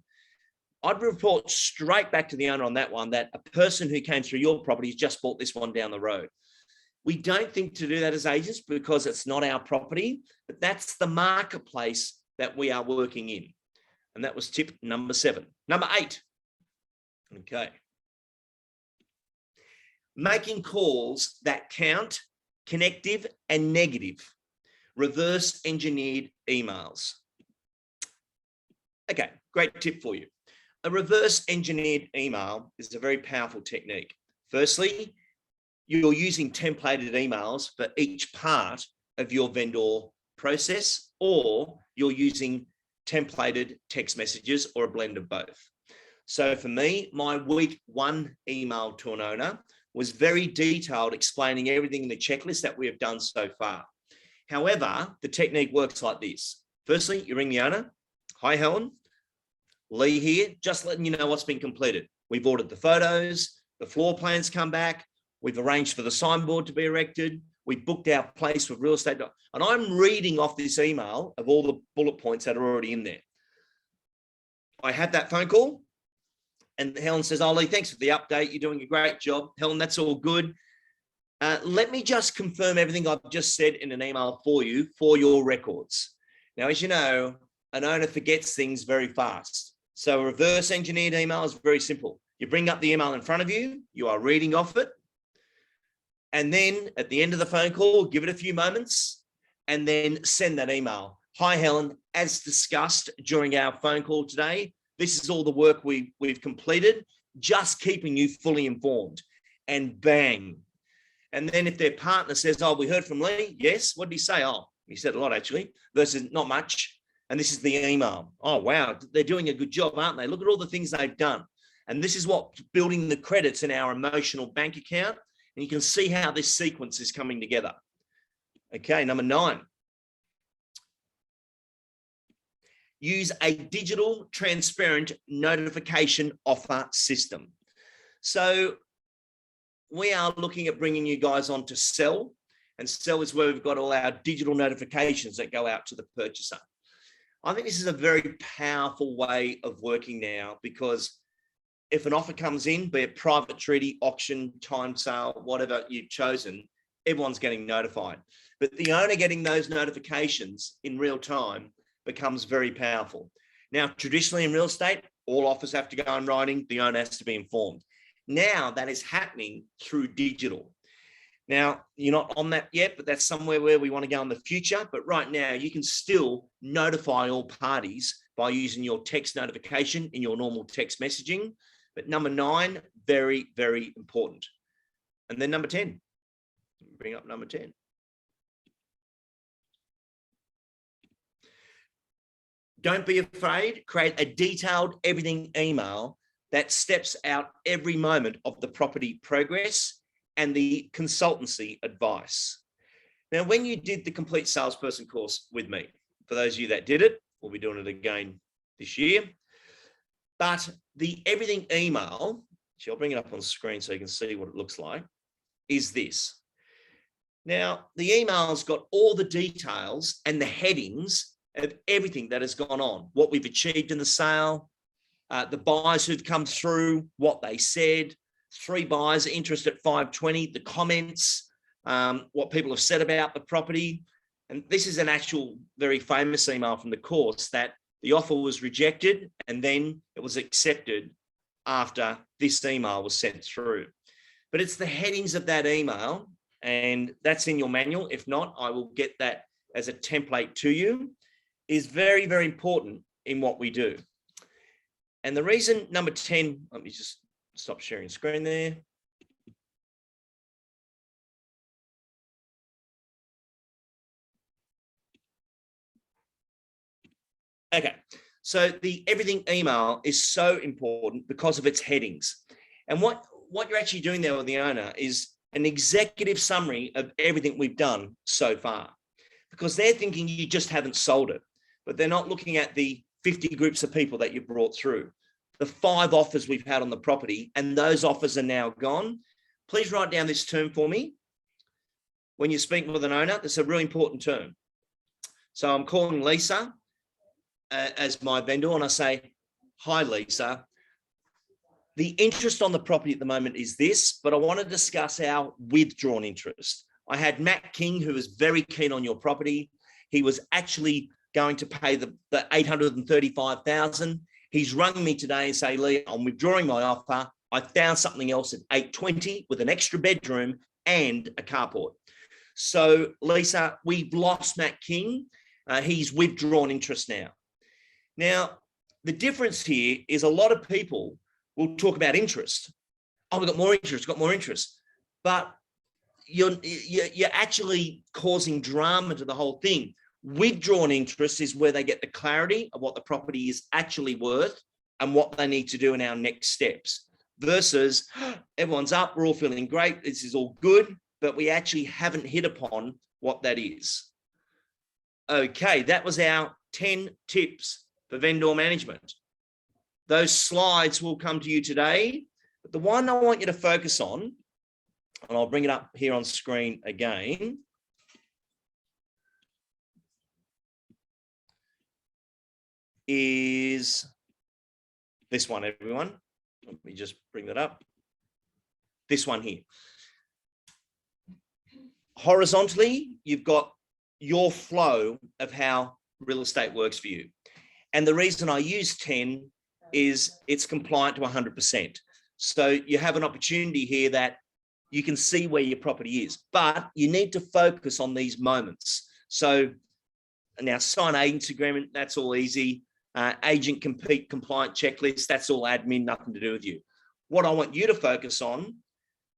I'd report straight back to the owner on that one that a person who came through your property has just bought this one down the road. We don't think to do that as agents because it's not our property, but that's the marketplace that we are working in. And that was tip number 7. Number 8. Okay. Making calls that count, connective and negative. Reverse engineered emails. Okay, great tip for you. A reverse engineered email is a very powerful technique. Firstly, you're using templated emails for each part of your vendor process, or you're using templated text messages or a blend of both. So for me, my week 1 email to an owner was very detailed, explaining everything in the checklist that we have done so far. However, the technique works like this. Firstly, you ring the owner. Hi, Helen. Lee here, just letting you know what's been completed. We've ordered the photos, the floor plans come back, we've arranged for the signboard to be erected, we booked our place with real estate. And I'm reading off this email of all the bullet points that are already in there. I had that phone call and Helen says, oh, Lee, thanks for the update. You're doing a great job. Helen, that's all good. Let me just confirm everything I've just said in an email for you for your records. Now, as you know, an owner forgets things very fast. So a reverse engineered email is very simple. You bring up the email in front of you, you are reading off it. And then at the end of the phone call, give it a few moments and then send that email. Hi, Helen, as discussed during our phone call today, this is all the work we've completed, just keeping you fully informed. And bang. And then if their partner says, oh, we heard from Lee. Yes. What did he say? Oh, he said a lot actually, versus not much. And this is the email. Oh, wow. They're doing a good job, aren't they? Look at all the things they've done. And this is what building the credits in our emotional bank account. And you can see how this sequence is coming together. Okay, number 9. use a digital transparent notification offer system. So we are looking at bringing you guys on to Sell, and Sell is where we've got all our digital notifications that go out to the purchaser. I think this is a very powerful way of working now, because if an offer comes in, be it private treaty, auction, time sale, whatever you've chosen, everyone's getting notified. But the owner getting those notifications in real time becomes very powerful. Now, traditionally in real estate, all offers have to go in writing, the owner has to be informed. Now that is happening through digital. Now, you're not on that yet, but that's somewhere where we want to go in the future. But right now, you can still notify all parties by using your text notification in your normal text messaging. But number 9, very, very important. And then number 10, bring up number 10. Don't be afraid, create a detailed everything email that steps out every moment of the property progress and the consultancy advice. Now, when you did the complete salesperson course with me, for those of you that did it, we'll be doing it again this year. But the everything email, which I'll bring it up on screen so you can see what it looks like, is this. Now, the email's got all the details and the headings of everything that has gone on, what we've achieved in the sale, the buyers who've come through, what they said, 3 buyers interest at 520, the comments, what people have said about the property. And this is an actual very famous email from the course, that the offer was rejected and then it was accepted after this email was sent through. But it's the headings of that email, and that's in your manual. If not, I will get that as a template to you, is very, very important in what we do. And the reason number 10, let me just stop sharing screen there. Okay, so the everything email is so important because of its headings. And what you're actually doing there with the owner is an executive summary of everything we've done so far, because they're thinking you just haven't sold it, but they're not looking at the 50 groups of people that you brought through, the 5 offers we've had on the property, and those offers are now gone. Please write down this term for me. When you're speaking with an owner, that's a really important term. So I'm calling Lisa as my vendor, and I say, hi, Lisa. The interest on the property at the moment is this, but I want to discuss our withdrawn interest. I had Matt King, who was very keen on your property. He was actually going to pay the $835,000. He's rung me today and say, Lee, I'm withdrawing my offer. I found something else at $820 with an extra bedroom and a carport. So Lisa, we've lost Matt King. He's withdrawn interest now. Now, the difference here is a lot of people will talk about interest. Oh, we've got more interest, but you're actually causing drama to the whole thing. Withdrawn interest is where they get the clarity of what the property is actually worth and what they need to do in our next steps, versus everyone's up, we're all feeling great, this is all good, but we actually haven't hit upon what that is. Okay, that was our 10 tips for vendor management. Those slides will come to you today, but the one I want you to focus on, and I'll bring it up here on screen again, is this one, everyone. Let me just bring that up. This one here. Horizontally, you've got your flow of how real estate works for you. And the reason I use 10 is it's compliant to 100%. So you have an opportunity here that you can see where your property is, but you need to focus on these moments. So now sign agency agreement, that's all easy. Agent compete compliant checklist, that's all admin, nothing to do with you. What I want you to focus on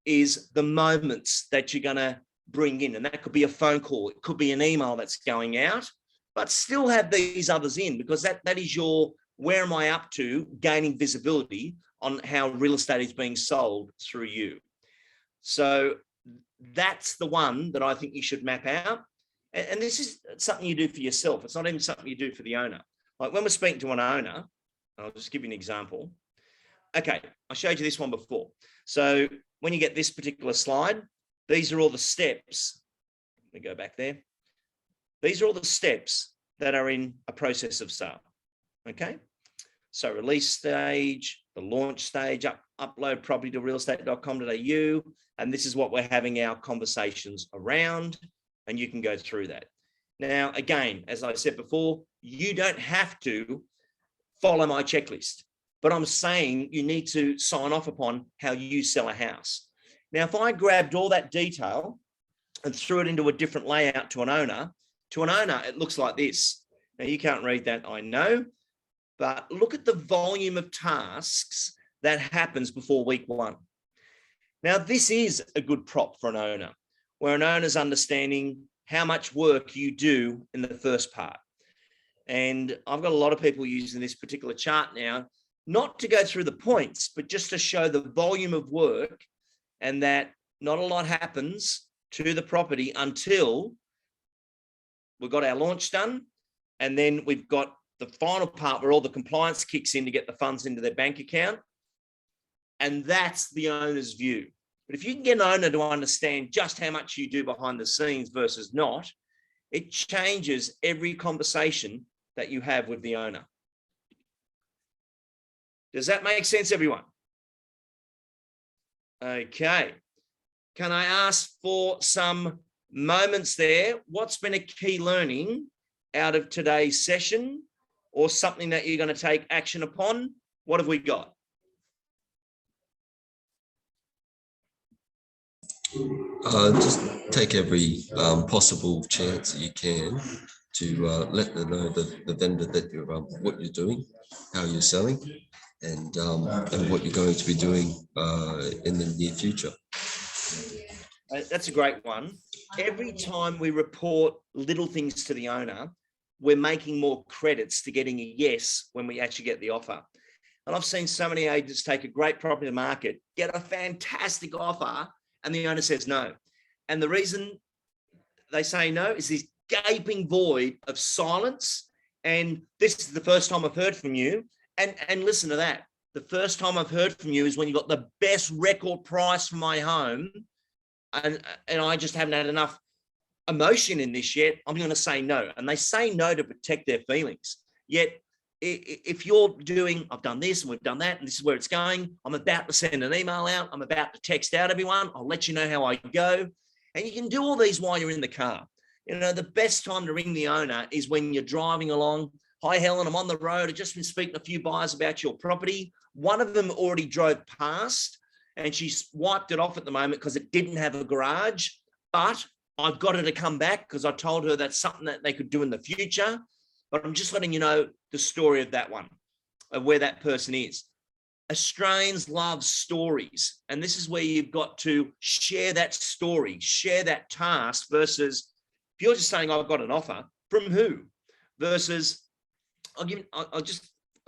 is the moments that you're gonna bring in. And that could be a phone call, it could be an email that's going out, but still have these others in, because that is your, where am I up to, gaining visibility on how real estate is being sold through you. So that's the one that I think you should map out. And this is something you do for yourself. It's not even something you do for the owner. Like when we're speaking to an owner, I'll just give you an example. Okay, I showed you this one before. So when you get this particular slide, these are all the steps. Let me go back there. These are all the steps that are in a process of sale. Okay, so release stage, the launch stage, upload property to realestate.com.au, and this is what we're having our conversations around, and you can go through that. Now, again, as I said before, you don't have to follow my checklist, but I'm saying you need to sign off upon how you sell a house. Now, if I grabbed all that detail and threw it into a different layout to an owner, it looks like this. Now, you can't read that, I know, but look at the volume of tasks that happens before week 1. Now, this is a good prop for an owner, where an owner's understanding how much work you do in the first part. And I've got a lot of people using this particular chart now, not to go through the points, but just to show the volume of work and that not a lot happens to the property until we've got our launch done. And then we've got the final part where all the compliance kicks in to get the funds into their bank account. And that's the owner's view. But if you can get an owner to understand just how much you do behind the scenes versus not, it changes every conversation that you have with the owner. Does that make sense, everyone? Okay. Can I ask for some moments there? What's been a key learning out of today's session, or something that you're going to take action upon? What have we got? Just take every possible chance that you can to let them know the vendor that you're what you're doing, how you're selling, and what you're going to be doing in the near future. That's a great one. Every time we report little things to the owner, we're making more credits to getting a yes when we actually get the offer. And I've seen so many agents take a great property to market, get a fantastic offer, and the owner says no. And the reason they say no is this gaping void of silence. And this is the first time I've heard from you. And listen to that. The first time I've heard from you is when you got the best record price for my home. And I just haven't had enough emotion in this yet. I'm going to say no. And they say no to protect their feelings. Yet, if you're doing, I've done this and we've done that, and this is where it's going, I'm about to send an email out, I'm about to text out everyone, I'll let you know how I go. And you can do all these while you're in the car. You know, the best time to ring the owner is when you're driving along. Hi, Helen, I'm on the road. I've just been speaking to a few buyers about your property. One of them already drove past and she's wiped it off at the moment because it didn't have a garage, but I've got her to come back because I told her that's something that they could do in the future. But I'm just letting you know the story of that one, of where that person is. Australians love stories. And this is where you've got to share that story, share that task versus if you're just saying, I've got an offer, from who? Versus, I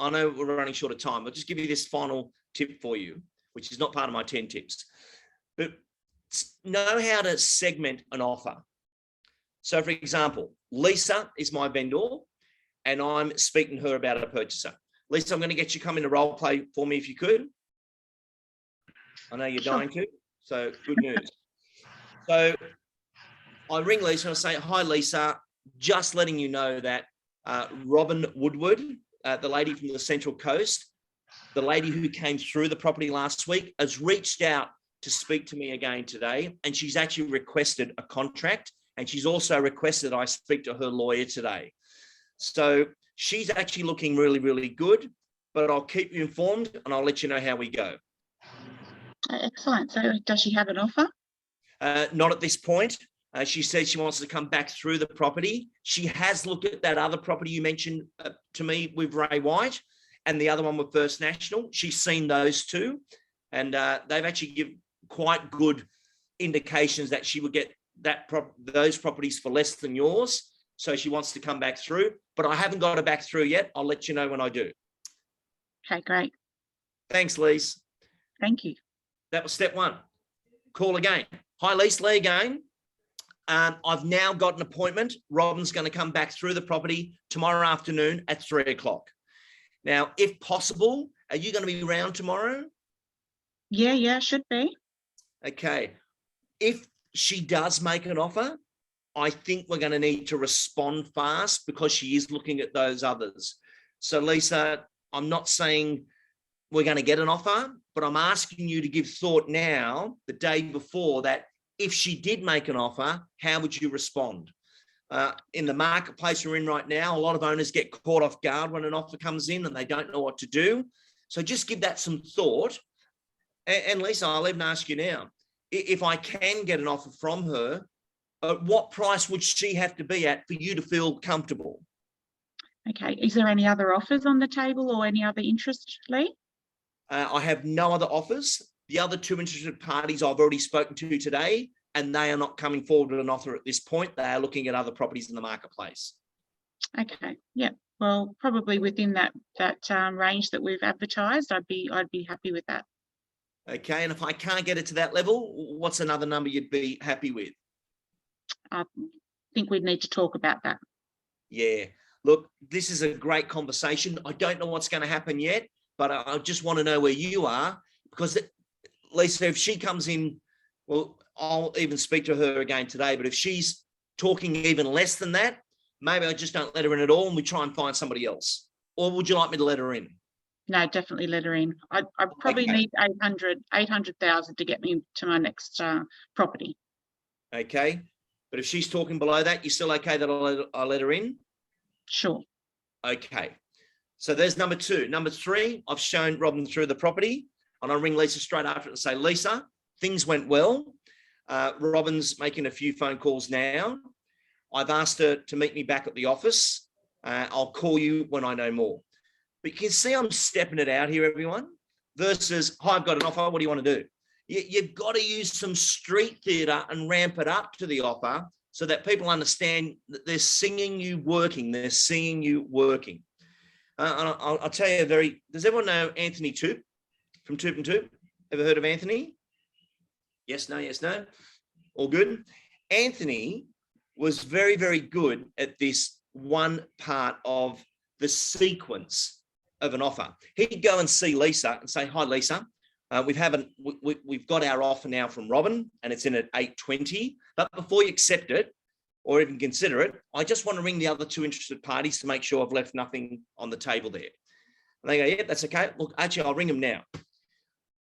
know we're running short of time. I'll just give you this final tip for you, which is not part of my 10 tips. But know how to segment an offer. So for example, Lisa is my vendor, and I'm speaking to her about a purchaser. Lisa, I'm going to get you come in to role play for me if you could. I know you're dying to, so good news. So I ring Lisa and I say, hi, Lisa, just letting you know that Robin Woodward, the lady from the Central Coast, the lady who came through the property last week, has reached out to speak to me again today, and she's actually requested a contract, and she's also requested I speak to her lawyer today. So she's actually looking really, really good, but I'll keep you informed and I'll let you know how we go. Excellent. So does she have an offer? Not at this point. She said she wants to come back through the property. She has looked at that other property you mentioned to me with Ray White and the other one with First National. She's seen those two, and they've actually given quite good indications that she would get those properties for less than yours. So she wants to come back through, but I haven't got her back through yet. I'll let you know when I do. Okay, great. Thanks, Lise. Thank you. That was step one. Call again. Hi, Lise, Lee again. I've now got an appointment. Robin's going to come back through the property tomorrow afternoon at 3 o'clock. Now, if possible, are you going to be around tomorrow? Yeah, should be. Okay. If she does make an offer, I think we're going to need to respond fast because she is looking at those others. So, Lisa, I'm not saying we're going to get an offer, but I'm asking you to give thought now, the day before, that if she did make an offer, how would you respond? In the marketplace we're in right now, a lot of owners get caught off guard when an offer comes in and they don't know what to do. So just give that some thought. And Lisa, I'll even ask you now, if I can get an offer from her, what price would she have to be at for you to feel comfortable? Okay. Is there any other offers on the table or any other interest, Lee? I have no other offers. The other two interested parties I've already spoken to today, and they are not coming forward with an offer at this point. They are looking at other properties in the marketplace. Okay. Yeah. Well, probably within that range that we've advertised, I'd be happy with that. Okay. And if I can't get it to that level, what's another number you'd be happy with? I think we'd need to talk about that. Yeah. Look, this is a great conversation. I don't know what's going to happen yet, but I just want to know where you are, because Lisa, if she comes in, well, I'll even speak to her again today, but if she's talking even less than that, maybe I just don't let her in at all and we try and find somebody else. Or would you like me to let her in? No, definitely let her in. I probably need 800,000 to get me to my next property. Okay. But if she's talking below that, you're still okay that I'll let her in? Sure. Okay. So there's number two. Number three, I've shown Robin through the property, and I'll ring Lisa straight after it and say, Lisa, things went well. Robin's making a few phone calls now. I've asked her to meet me back at the office. I'll call you when I know more. But you can see I'm stepping it out here, everyone, versus, hi, I've got an offer. What do you want to do? You've got to use some street theatre and ramp it up to the offer so that people understand that they're singing you working. They're seeing you working. And I'll tell you does everyone know Anthony Toop from Toop and Toop? Ever heard of Anthony? Yes, no, yes, no. All good. Anthony was very, very good at this one part of the sequence of an offer. He'd go and see Lisa and say, hi, Lisa. We've got our offer now from Robin and it's in at 820. But before you accept it or even consider it, I just want to ring the other two interested parties to make sure I've left nothing on the table there. And they go, yeah, that's okay. Look, actually, I'll ring them now.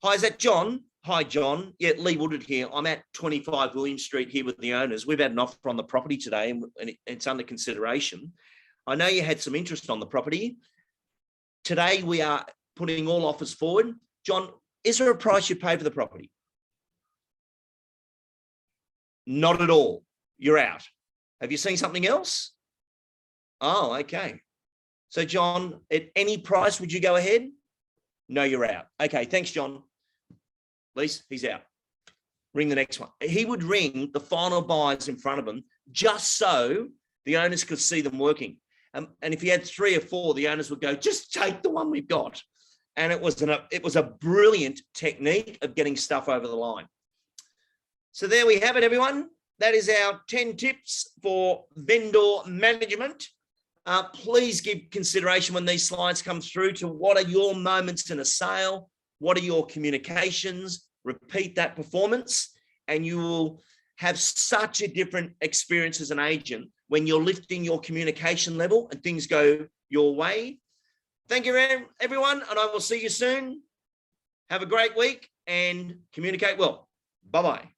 Hi, is that John? Hi, John. Yeah, Lee Woodward here. I'm at 25 William Street here with the owners. We've had an offer on the property today and it's under consideration. I know you had some interest on the property. Today, we are putting all offers forward. John, is there a price you pay for the property? Not at all. You're out. Have you seen something else? Oh, okay. So, John, at any price, would you go ahead? No, you're out. Okay, thanks, John. Lise, he's out. Ring the next one. He would ring the final buyers in front of him just so the owners could see them working. And if he had 3 or 4, the owners would go, just take the one we've got. And it was a brilliant technique of getting stuff over the line. So there we have it, everyone. That is our 10 tips for vendor management. Please give consideration when these slides come through to what are your moments in a sale? What are your communications? Repeat that performance and you will have such a different experience as an agent when you're lifting your communication level and things go your way. Thank you, everyone, and I will see you soon. Have a great week and communicate well. Bye-bye.